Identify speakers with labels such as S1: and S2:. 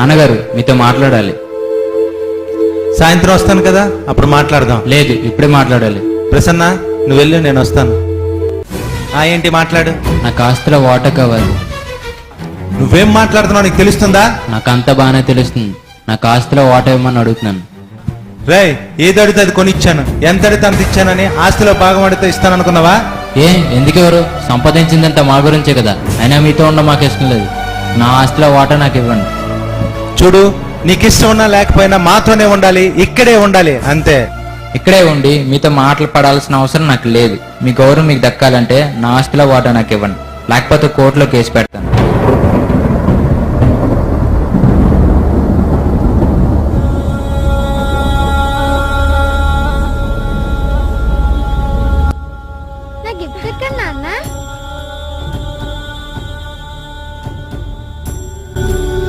S1: నాన్నగారు మీతో మాట్లాడాలి.
S2: సాయంత్రం వస్తాను కదా, అప్పుడు మాట్లాడదాం.
S1: లేదు, ఇప్పుడే మాట్లాడాలి.
S2: ప్రసన్న, నువ్వు వెళ్ళు, నేను వస్తాను. ఏంటి మాట్లాడు.
S1: నాకు ఆస్తిలో వాటా కావాలి.
S2: నువ్వేం మాట్లాడుతున్నావు నీకు తెలుస్తుందా?
S1: నాకు అంత బాగానే తెలుస్తుంది. నాకు ఆస్తిలో వాటా ఇవ్వమని అడుగుతున్నాను.
S2: రే, ఏది అడిగితే అది కొనిచ్చాను. ఎంత అడిగితే అంత ఇచ్చానని ఆస్తిలో భాగం అడిగితే ఇస్తాను అనుకున్నావా?
S1: ఎందుకెవరు సంపాదించిందంతా మా గురించే కదా. అయినా మీతో ఉండడం మాకు ఇష్టం లేదు. నా ఆస్తిలో వాటా నాకు ఇవ్వండి.
S2: చూడు, నీకు ఇష్టం ఉన్నా లేకపోయినా మాతోనే ఉండాలి, ఇక్కడే ఉండాలి, అంతే.
S1: ఇక్కడే ఉండి మీతో మాటలు పడాల్సిన అవసరం నాకు లేదు. మీ గౌరవం మీకు దక్కాలంటే నా ఆస్తిలో వాటా నాకు ఇవ్వండి, లేకపోతే కోర్టులో కేసు పెడతాను.